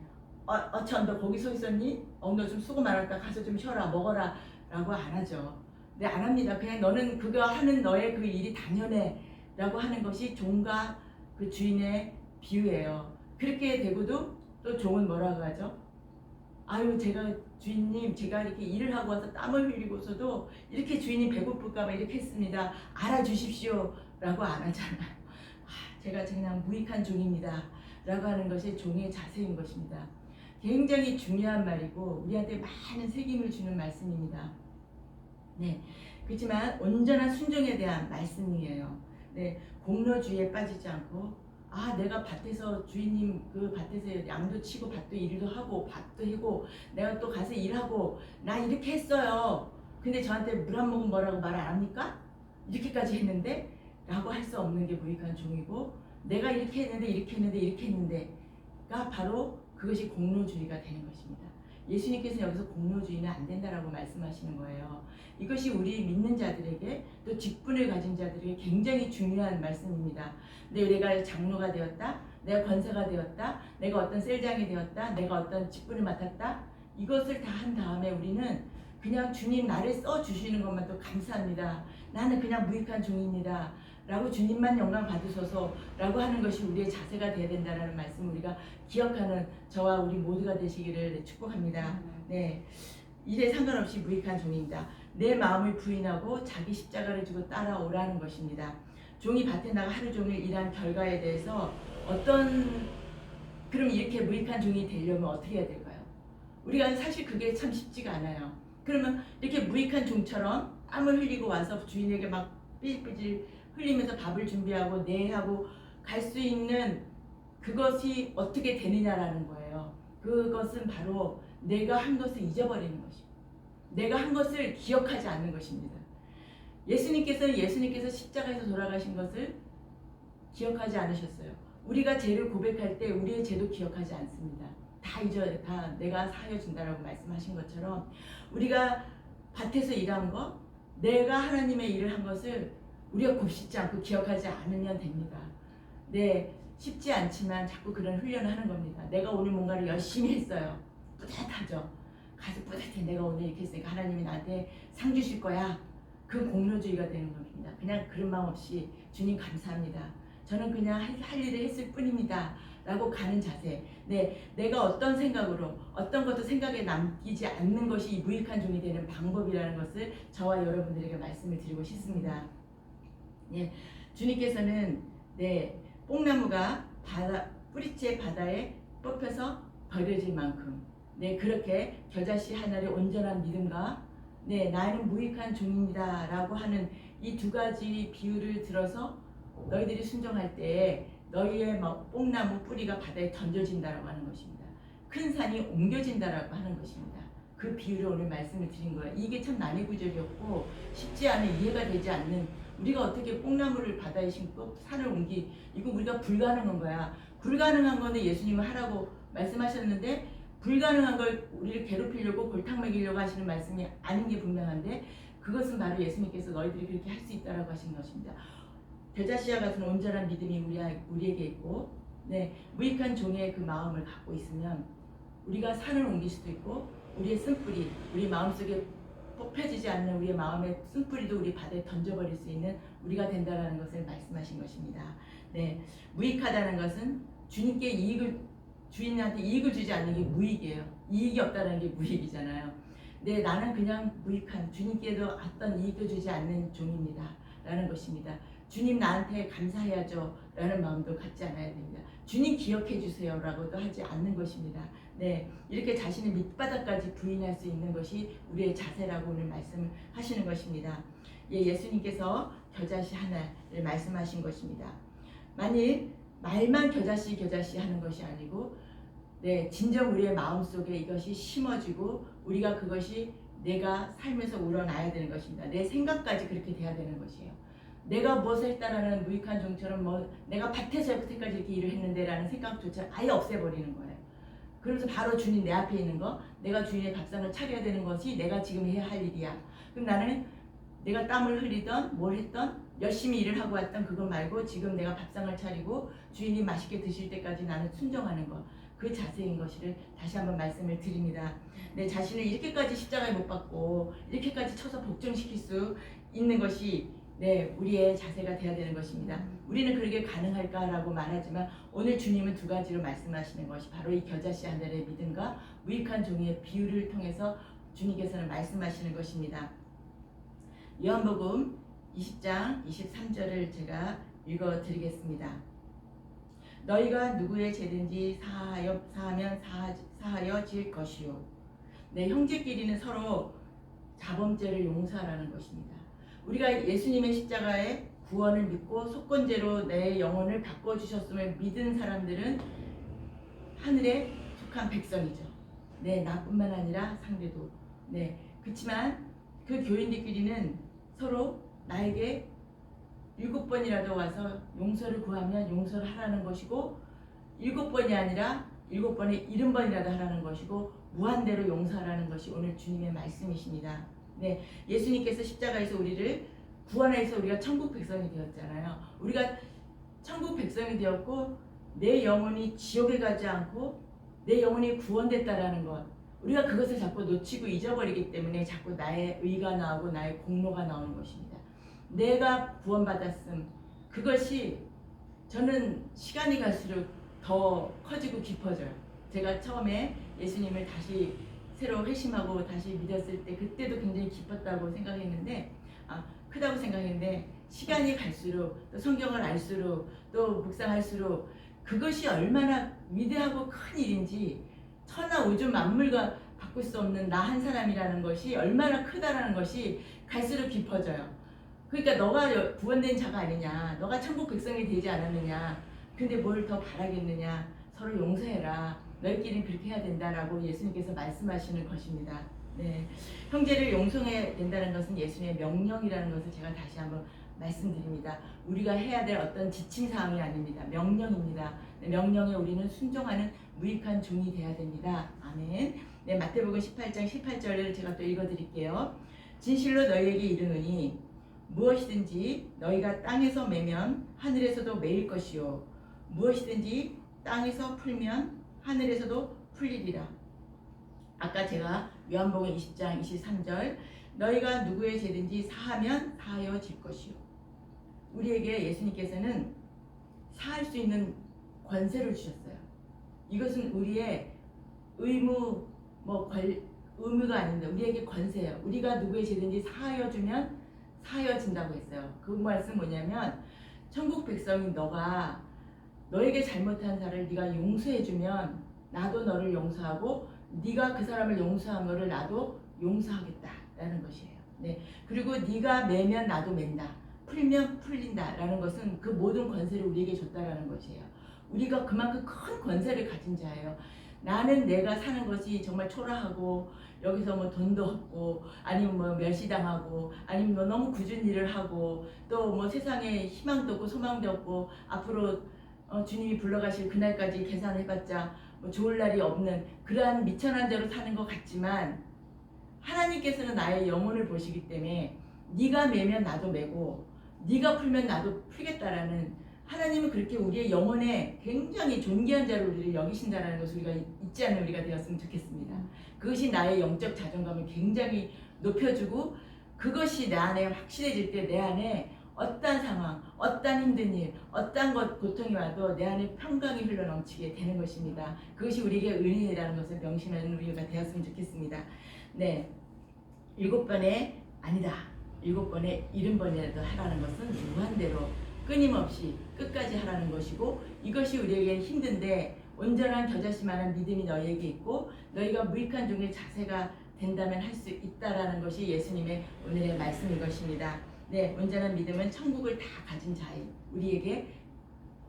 참 너 거기 서 있었니? 너 좀 수고 많았다. 가서 좀 쉬어라. 먹어라. 라고 안 하죠. 네, 안 합니다. 그냥 너는 그거 하는 너의 그 일이 당연해. 라고 하는 것이 종과 그 주인의 비유예요. 그렇게 되고도 또 종은 뭐라고 하죠? 아유, 주인님, 제가 이렇게 일을 하고 와서 땀을 흘리고서도 이렇게 주인님 배고플까봐 이렇게 했습니다. 알아주십시오. 라고 안 하잖아요. 제가 그냥 무익한 종입니다. 라고 하는 것이 종의 자세인 것입니다. 굉장히 중요한 말이고 우리한테 많은 책임을 주는 말씀입니다. 네, 그렇지만 온전한 순종에 대한 말씀이에요. 네, 공로주의에 빠지지 않고 내가 밭에서 주인님 그 밭에서 양도 치고 밭도 일도 하고 밭도 해고 내가 또 가서 일하고 나 이렇게 했어요. 근데 저한테 물 한 모금 뭐라고 말 안 합니까? 이렇게까지 했는데 라고 할 수 없는 게 무익한 종이고 내가 이렇게 했는데 이렇게 했는데 이렇게 했는데가 바로 그것이 공로주의가 되는 것입니다. 예수님께서는 여기서 공로주의는 안 된다라고 말씀하시는 거예요. 이것이 우리 믿는 자들에게 또 직분을 가진 자들에게 굉장히 중요한 말씀입니다. 내가 장로가 되었다, 내가 권사가 되었다, 내가 어떤 셀장이 되었다, 내가 어떤 직분을 맡았다, 이것을 다 한 다음에 우리는 그냥 주님 나를 써주시는 것만 또 감사합니다. 나는 그냥 무익한 종입니다. 라고 주님만 영광 받으소서 라고 하는 것이 우리의 자세가 되어야 된다는 말씀을 우리가 기억하는 저와 우리 모두가 되시기를 축복합니다. 네, 일에 상관없이 무익한 종입니다. 내 마음을 부인하고 자기 십자가를 지고 따라오라는 것입니다. 종이 밭에 나가 하루 종일 일한 결과에 대해서 그럼 이렇게 무익한 종이 되려면 어떻게 해야 될까요? 우리가 사실 그게 참 쉽지가 않아요. 그러면 이렇게 무익한 종처럼 땀을 흘리고 와서 주인에게 막 삐질삐질 흘리면서 밥을 준비하고 내하고 갈 수 있는 그것이 어떻게 되느냐라는 거예요. 그것은 바로 내가 한 것을 잊어버리는 것입니다. 내가 한 것을 기억하지 않는 것입니다. 예수님께서 십자가에서 돌아가신 것을 기억하지 않으셨어요. 우리가 죄를 고백할 때 우리의 죄도 기억하지 않습니다. 다 내가 사하여 준다라고 말씀하신 것처럼 우리가 밭에서 일한 거, 내가 하나님의 일을 한 것을 우리가 곱씹지 않고 기억하지 않으면 됩니다. 네, 쉽지 않지만 자꾸 그런 훈련을 하는 겁니다. 내가 오늘 뭔가를 열심히 했어요. 뿌듯하죠. 가서 뿌듯해. 내가 오늘 이렇게 했으니까 하나님이 나한테 상 주실 거야. 그 공로주의가 되는 겁니다. 그냥 그런 마음 없이 주님 감사합니다. 저는 그냥 할 일을 했을 뿐입니다. 라고 가는 자세. 네, 내가 어떤 생각으로 어떤 것도 생각에 남기지 않는 것이 이 무익한 종이 되는 방법이라는 것을 저와 여러분들에게 말씀을 드리고 싶습니다. 네, 주님께서는 뽕나무가 뿌리째 바다에 뽑혀서 버려질 만큼 그렇게 겨자씨 하나의 온전한 믿음과 나는 무익한 종입니다 라고 하는 이 두 가지 비유를 들어서 너희들이 순종할 때에 너희의 뽕나무 뿌리가 바다에 던져진다라고 하는 것입니다. 큰 산이 옮겨진다라고 하는 것입니다. 그 비유를 오늘 말씀을 드린 거예요. 이게 참 난해구절이었고 쉽지 않은 이해가 되지 않는 우리가 어떻게 뽕나무를 바다에 심고 산을 이거 우리가 불가능한 거야. 불가능한 거는 예수님은 하라고 말씀하셨는데 불가능한 걸 우리를 괴롭히려고 골탕 먹이려고 하시는 말씀이 아닌 게 분명한데 그것은 바로 예수님께서 너희들이 그렇게 할 수 있다라고 하신 것입니다. 겨자씨와 같은 온전한 믿음이 우리에게 있고 무익한 종의 그 마음을 갖고 있으면 우리가 산을 옮길 수도 있고 우리의 쓴뿌리, 우리 마음속에 뽑혀지지 않는 우리의 마음의 쓴뿌리도 우리 바다에 던져버릴 수 있는 우리가 된다는 것을 말씀하신 것입니다. 무익하다는 것은 주인한테 이익을 주지 않는 게 무익이에요. 이익이 없다는 게 무익이잖아요. 나는 그냥 무익한 주님께도 어떤 이익도 주지 않는 종입니다. 라는 것입니다. 주님 나한테 감사해야죠 라는 마음도 갖지 않아야 됩니다. 주님 기억해 주세요 라고도 하지 않는 것입니다. 이렇게 자신의 밑바닥까지 부인할 수 있는 것이 우리의 자세라고 오늘 말씀을 하시는 것입니다. 예수님께서 겨자씨 하나를 말씀하신 것입니다. 만일 말만 겨자씨 하는 것이 아니고 진정 우리의 마음속에 이것이 심어지고 우리가 그것이 내가 살면서 우러나야 되는 것입니다. 내 생각까지 그렇게 돼야 되는 것이에요. 내가 무엇을 했다라는 무익한 종처럼 내가 밭에서 여태까지 이렇게 일을 했는데 라는 생각조차 아예 없애버리는 거예요. 그러면서 바로 주님 내 앞에 있는 거 내가 주인의 밥상을 차려야 되는 것이 내가 지금 해야 할 일이야. 그럼 나는 내가 땀을 흘리던 뭘 했던 열심히 일을 하고 왔던 그거 말고 지금 내가 밥상을 차리고 주인이 맛있게 드실 때까지 나는 순종하는 것 그 자세인 것을 다시 한번 말씀을 드립니다. 내 자신을 이렇게까지 십자가에 못 박고 이렇게까지 쳐서 복종시킬 수 있는 것이 우리의 자세가 되어야 되는 것입니다. 우리는 그렇게 가능할까라고 말하지만 오늘 주님은 두 가지로 말씀하시는 것이 바로 이 겨자씨 한 달의 믿음과 무익한 종의 비유를 통해서 주님께서는 말씀하시는 것입니다. 요한복음 20장 23절을 제가 읽어드리겠습니다. 너희가 누구의 죄든지 사하면 사하여질 것이요. 네, 형제끼리는 서로 자범죄를 용서하라는 것입니다. 우리가 예수님의 십자가의 구원을 믿고 속건제로 내 영혼을 바꿔주셨음을 믿은 사람들은 하늘에 속한 백성이죠. 네, 나뿐만 아니라 상대도. 네, 그렇지만 그 교인들끼리는 서로 나에게 7번이라도 와서 용서를 구하면 용서를 하라는 것이고 7번이 아니라 7번에 70번이라도 하라는 것이고 무한대로 용서하라는 것이 오늘 주님의 말씀이십니다. 네, 예수님께서 십자가에서 우리를 구원해서 우리가 천국 백성이 되었잖아요. 우리가 천국 백성이 되었고 내 영혼이 지옥에 가지 않고 내 영혼이 구원됐다라는 것, 우리가 그것을 자꾸 놓치고 잊어버리기 때문에 자꾸 나의 의가 나오고 나의 공로가 나오는 것입니다. 내가 구원받았음, 그것이 저는 시간이 갈수록 더 커지고 깊어져요. 제가 처음에 예수님을 다시 새로 회심하고 다시 믿었을 때 그때도 굉장히 깊었다고 생각했는데 크다고 생각했는데 시간이 갈수록 또 성경을 알수록 또 묵상할수록 그것이 얼마나 위대하고 큰 일인지, 천하 우주 만물과 바꿀 수 없는 나 한 사람이라는 것이 얼마나 크다라는 것이 갈수록 깊어져요. 그러니까 너가 구원된 자가 아니냐, 너가 천국 백성이 되지 않았느냐, 근데 뭘 더 바라겠느냐, 서로 용서해라, 너희끼리는 그렇게 해야 된다라고 예수님께서 말씀하시는 것입니다. 네, 형제를 용서해야 된다는 것은 예수님의 명령이라는 것을 제가 다시 한번 말씀드립니다. 우리가 해야 될 어떤 지침사항이 아닙니다. 명령입니다. 네, 명령에 우리는 순종하는 무익한 종이 되어야 됩니다. 아멘. 네, 마태복음 18장 18절을 제가 또 읽어드릴게요. 진실로 너희에게 이르노니 무엇이든지 너희가 땅에서 매면 하늘에서도 매일 것이요 무엇이든지 땅에서 풀면 하늘에서도 풀리리라. 아까 제가 요한복음 20장 23절 너희가 누구의 죄든지 사하면 사하여질 것이요. 우리에게 예수님께서는 사할 수 있는 권세를 주셨어요. 이것은 우리의 의무가 아닌데 우리에게 권세예요. 우리가 누구의 죄든지 사하여주면 사하여진다고 했어요. 그 말씀 뭐냐면 천국 백성인 너가 너에게 잘못한 자를 네가 용서해주면 나도 너를 용서하고 네가 그 사람을 용서한 거를 나도 용서하겠다라는 것이에요. 네. 그리고 네가 매면 나도 맨다, 풀면 풀린다라는 것은 그 모든 권세를 우리에게 줬다라는 것이에요. 우리가 그만큼 큰 권세를 가진 자예요. 나는 내가 사는 것이 정말 초라하고 여기서 뭐 돈도 없고 아니면 뭐 멸시당하고 아니면 뭐 너무 굳은 일을 하고 또 뭐 세상에 희망도 없고 소망도 없고 앞으로 주님이 불러가실 그날까지 계산해봤자 뭐 좋을 날이 없는 그러한 미천한 자로 사는 것 같지만 하나님께서는 나의 영혼을 보시기 때문에 네가 매면 나도 매고 네가 풀면 나도 풀겠다라는, 하나님은 그렇게 우리의 영혼에 굉장히 존귀한 자로 우리를 여기신다라는 것을 우리가 잊지 않는 우리가 되었으면 좋겠습니다. 그것이 나의 영적 자존감을 굉장히 높여주고 그것이 내 안에 확실해질 때 내 안에 어떠한 상황, 어떠한 힘든 일, 어떠한 고통이 와도 내 안에 평강이 흘러넘치게 되는 것입니다. 그것이 우리에게 은혜라는 것을 명심하는 우리가 되었으면 좋겠습니다. 네, 7번에 아니다, 7번에 70번이라도 하라는 것은 무한대로 끊임없이 끝까지 하라는 것이고, 이것이 우리에게 힘든데 온전한 겨자씨만한 믿음이 너희에게 있고 너희가 무익한 종의 자세가 된다면 할 수 있다라는 것이 예수님의 오늘의 말씀인 것입니다. 네, 온전한 믿음은 천국을 다 가진 자인 우리에게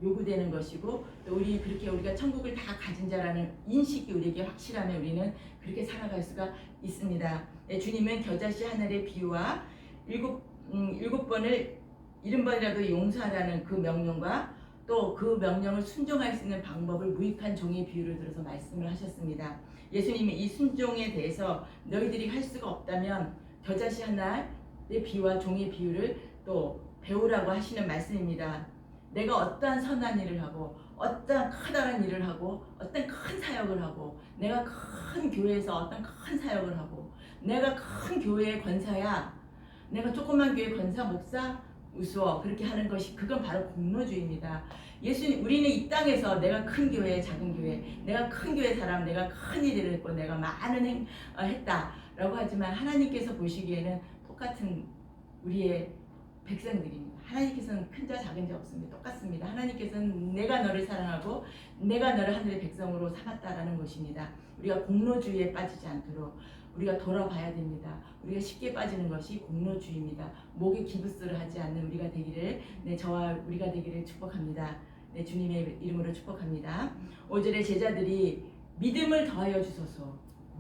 요구되는 것이고 또 우리가 천국을 다 가진 자라는 인식이 우리에게 확실하면 우리는 그렇게 살아갈 수가 있습니다. 네, 주님은 겨자씨 하늘의 비유와 7번을 70번이라도 용서하라는 그 명령과 또 그 명령을 순종할 수 있는 방법을 무익한 종의 비유를 들어서 말씀을 하셨습니다. 예수님이 이 순종에 대해서 너희들이 할 수가 없다면 겨자씨 하나의 비유와 종의 비유를 또 배우라고 하시는 말씀입니다. 내가 어떠한 선한 일을 하고 어떠한 커다란 일을 하고 어떤 큰 사역을 하고 내가 큰 교회에서 어떤 큰 사역을 하고 내가 큰 교회의 권사야, 내가 조그만 교회 권사 목사 우스워 그렇게 하는 것이 그건 바로 공로주의입니다. 우리는 이 땅에서 내가 큰 교회 작은 교회, 내가 큰 교회 사람, 내가 큰 일을 했고 내가 많은 했다라고 하지만 하나님께서 보시기에는 똑같은 우리의 백성들입니다. 하나님께서는 큰 자 작은 자 없습니다. 똑같습니다. 하나님께서는 내가 너를 사랑하고 내가 너를 하늘의 백성으로 삼았다라는 것입니다. 우리가 공로주의에 빠지지 않도록 우리가 돌아봐야 됩니다. 우리가 쉽게 빠지는 것이 공로주의입니다. 목에 기부스를 하지 않는 우리가 되기를, 네, 저와 우리가 되기를 축복합니다. 네, 주님의 이름으로 축복합니다. 5절에 제자들이 믿음을 더하여 주소서.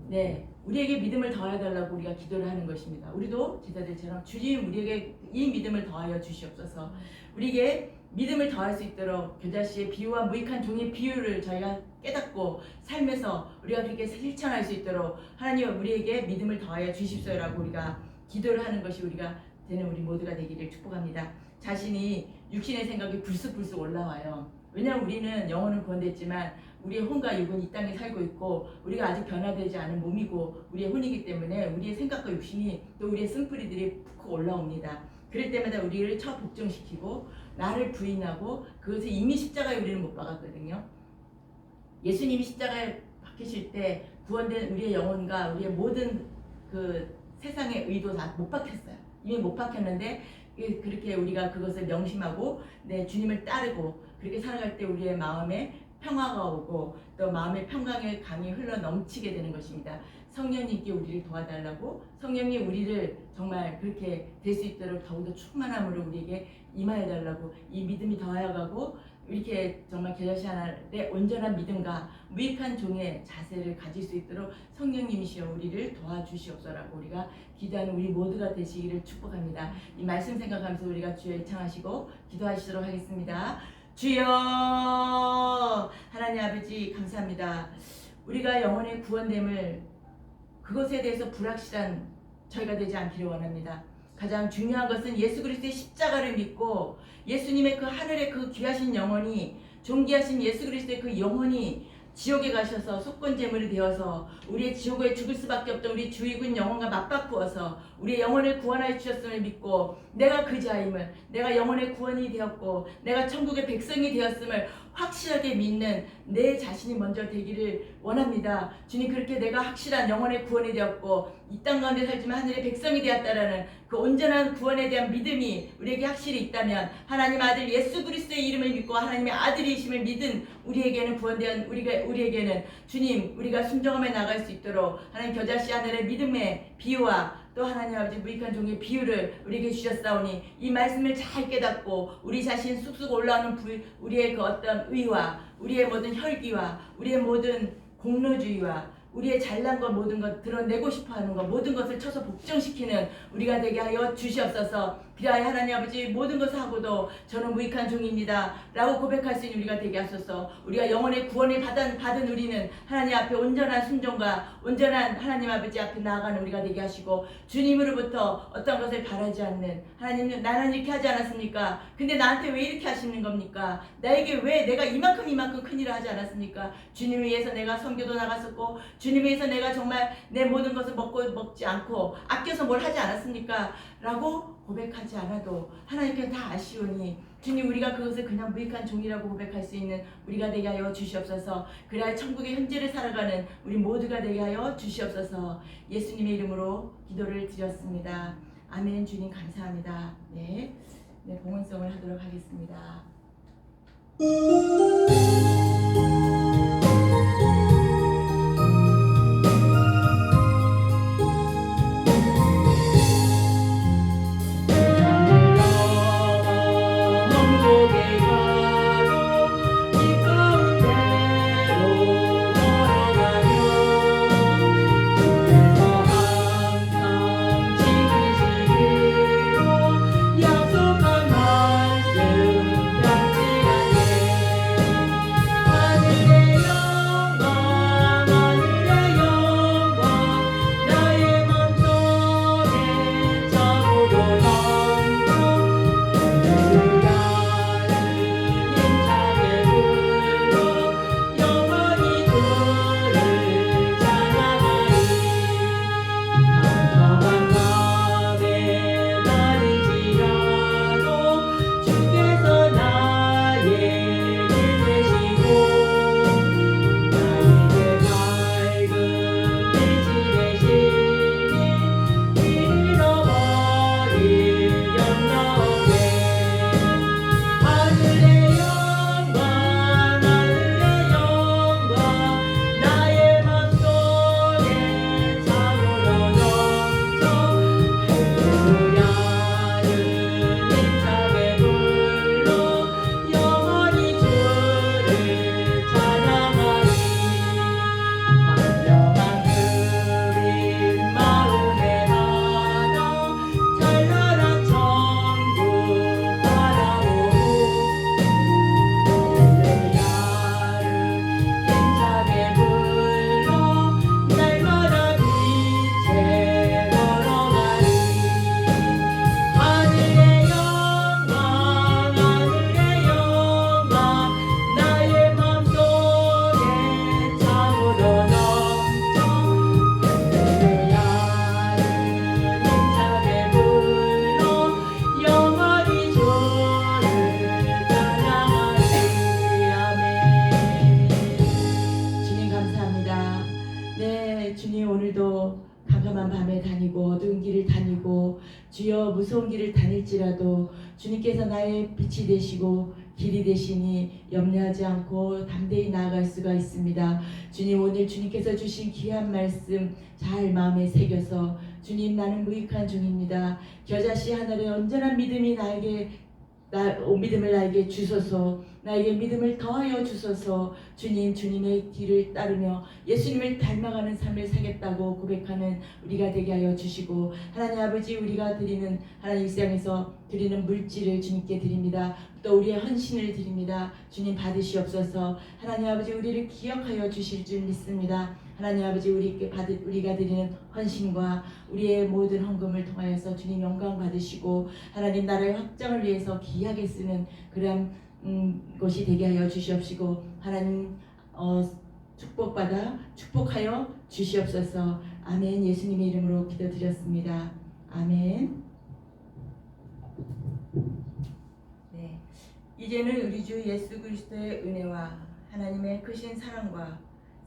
네, 우리에게 믿음을 더하여 달라고 우리가 기도를 하는 것입니다. 우리도 제자들처럼 주님 우리에게 이 믿음을 더하여 주시옵소서. 우리에게 믿음을 더할 수 있도록 교자씨의 비유와 무익한 종의 비유를 저희가 깨닫고 삶에서 우리가 그렇게 실천할 수 있도록 하나님 우리에게 믿음을 더하여 주십시오라고 우리가 기도를 하는 것이 우리가 되는 우리 모두가 되기를 축복합니다. 자신이 육신의 생각이 불쑥불쑥 올라와요. 왜냐하면 우리는 영혼은 구원됐지만 우리의 혼과 육은 이 땅에 살고 있고 우리가 아직 변화되지 않은 몸이고 우리의 혼이기 때문에 우리의 생각과 육신이 또 우리의 쓴뿌리들이 푹 올라옵니다. 그럴 때마다 우리를 복종시키고 나를 부인하고 그것을 이미 십자가에 우리는 못 박았거든요. 예수님이 십자가에 박히실 때 구원된 우리의 영혼과 우리의 모든 그 세상의 의도 다 못 박혔어요. 이미 못 박혔는데 그렇게 우리가 그것을 명심하고 내 주님을 따르고 그렇게 살아갈 때 우리의 마음에 평화가 오고 또 마음의 평강의 강이 흘러 넘치게 되는 것입니다. 성령님께 우리를 도와달라고 성령이 우리를 정말 그렇게 될 수 있도록 더욱더 충만함으로 우리에게 임하여 달라고 이 믿음이 더하여가고 이렇게 정말 교자씨 하나의 온전한 믿음과 무익한 종의 자세를 가질 수 있도록 성령님이시여 우리를 도와주시옵소서라고 우리가 기도하는 우리 모두가 되시기를 축복합니다. 이 말씀 생각하면서 우리가 주여 애창하시고 기도하시도록 하겠습니다. 주여 하나님 아버지 감사합니다. 우리가 영혼의 구원됨을 그것에 대해서 불확실한 저희가 되지 않기를 원합니다. 가장 중요한 것은 예수 그리스도의 십자가를 믿고 예수님의 그 하늘의 그 귀하신 영혼이 존귀하신 예수 그리스도의 그 영혼이 지옥에 가셔서 속건제물이 되어서 우리의 지옥에 죽을 수밖에 없던 우리 주이군 영혼과 맞바꾸어서 우리의 영혼을 구원하여 주셨음을 믿고 내가 그 자임을 내가 영혼의 구원이 되었고 내가 천국의 백성이 되었음을 확실하게 믿는 내 자신이 먼저 되기를 원합니다. 주님 그렇게 내가 확실한 영혼의 구원이 되었고 이 땅 가운데 살지만 하늘의 백성이 되었다라는 그 온전한 구원에 대한 믿음이 우리에게 확실히 있다면 하나님 아들 예수 그리스도의 이름을 믿고 하나님의 아들이심을 믿은 우리에게는 구원된 우리에게는 주님 우리가 순종하며 나갈 수 있도록 하나님 겨자씨 하늘의 믿음의 비유와 또 하나님 아버지 무익한 종의 비유를 우리에게 주셨사오니 이 말씀을 잘 깨닫고 우리 자신 쑥쑥 올라오는 우리의 그 어떤 의와 우리의 모든 혈기와 우리의 모든 공로주의와 우리의 잘난 것 모든 것 드러내고 싶어하는 것 모든 것을 쳐서 복종시키는 우리가 되게 하여 주시옵소서. 그리하여 하나님 아버지 모든 것을 하고도 저는 무익한 종입니다 라고 고백할 수 있는 우리가 되게 하소서. 우리가 영혼의 구원을 받은 우리는 하나님 앞에 온전한 순종과 온전한 하나님 아버지 앞에 나아가는 우리가 되게 하시고 주님으로부터 어떤 것을 바라지 않는 하나님 나는 이렇게 하지 않았습니까? 근데 나한테 왜 이렇게 하시는 겁니까? 나에게 왜 내가 이만큼 큰 일을 하지 않았습니까? 주님 위해서 내가 선교도 나갔었고 주님 위해서 내가 정말 내 모든 것을 먹지 않고 아껴서 뭘 하지 않았습니까? 라고 고백하지 않아도 하나님께서 다 아시오니 주님 우리가 그것을 그냥 무익한 종이라고 고백할 수 있는 우리가 되게 하여 주시옵소서. 그래야 천국의 현재를 살아가는 우리 모두가 되게 하여 주시옵소서. 예수님의 이름으로 기도를 드렸습니다. 아멘. 주님 감사합니다. 네, 봉헌성을 하도록 하겠습니다. 어두운 길을 다닐지라도 주님께서 나의 빛이 되시고 길이 되시니 염려하지 않고 담대히 나아갈 수가 있습니다. 주님, 오늘 주님께서 주신 귀한 말씀 잘 마음에 새겨서 주님, 나는 무익한 종입니다. 겨자씨 하늘에 온전한 믿음이 믿음을 나에게 주소서. 나에게 믿음을 더하여 주소서. 주님, 주님의 뒤를 따르며 예수님을 닮아가는 삶을 살겠다고 고백하는 우리가 되게 하여 주시고, 하나님 아버지, 우리가 드리는 하나님 일상에서 드리는 물질을 주님께 드립니다. 또 우리의 헌신을 드립니다. 주님, 받으시옵소서. 하나님 아버지, 우리를 기억하여 주실 줄 믿습니다. 하나님 아버지, 우리가 드리는 헌신과 우리의 모든 헌금을 통하여서 주님 영광 받으시고 하나님 나라의 확장을 위해서 귀하게 쓰는 그런 것이 되게 하여 주시옵시고, 하나님 축복하여 주시옵소서. 아멘. 예수님의 이름으로 기도드렸습니다. 아멘. 네, 이제는 우리 주 예수 그리스도의 은혜와 하나님의 크신 사랑과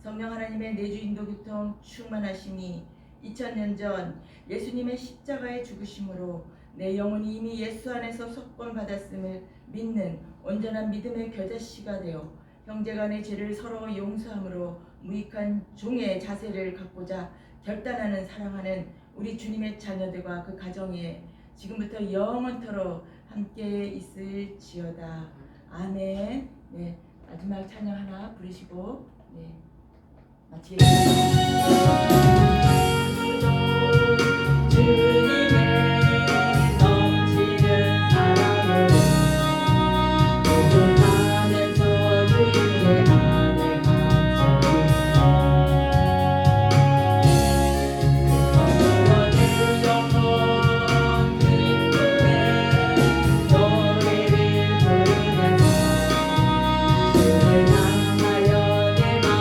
성령 하나님의 내주 인도 교통 충만하심이 2000년 전 예수님의 십자가의 죽으심으로 내 영혼이 이미 예수 안에서 석권받았음을 믿는 온전한 믿음의 겨자씨가 되어 형제간의 죄를 서로 용서함으로 무익한 종의 자세를 갖고자 결단하는 사랑하는 우리 주님의 자녀들과 그 가정에 지금부터 영원토록 함께 있을지어다. 아멘. 네, 마지막 찬양 하나 부르시고 마치겠습니다. 주님의 넘치는 사랑을 고백하면서 주님의 안에 갇혀있어 영원 기쁨의 노래를 부르면서 주를 향하여 내 마음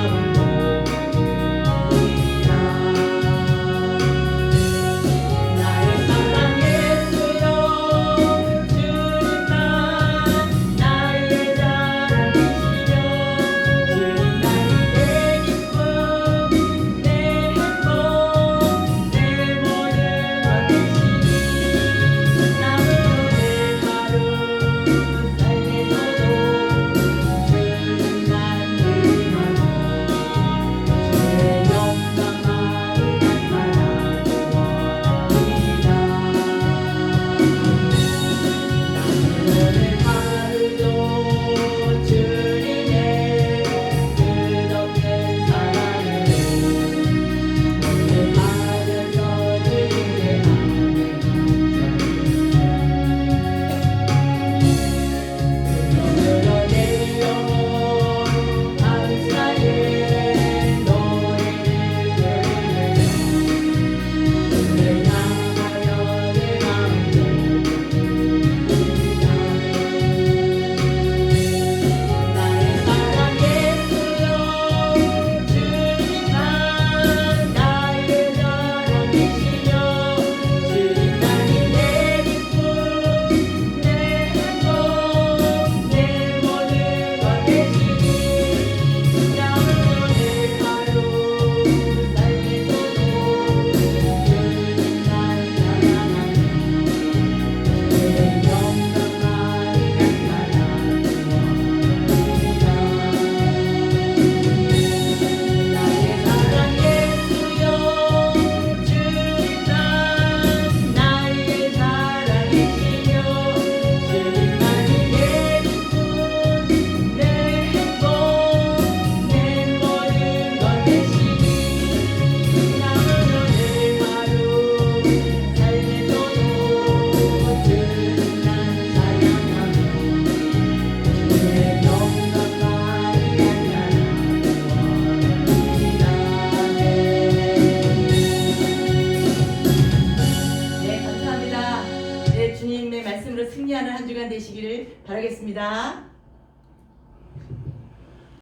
승리하는 한 주간 되시기를 바라겠습니다.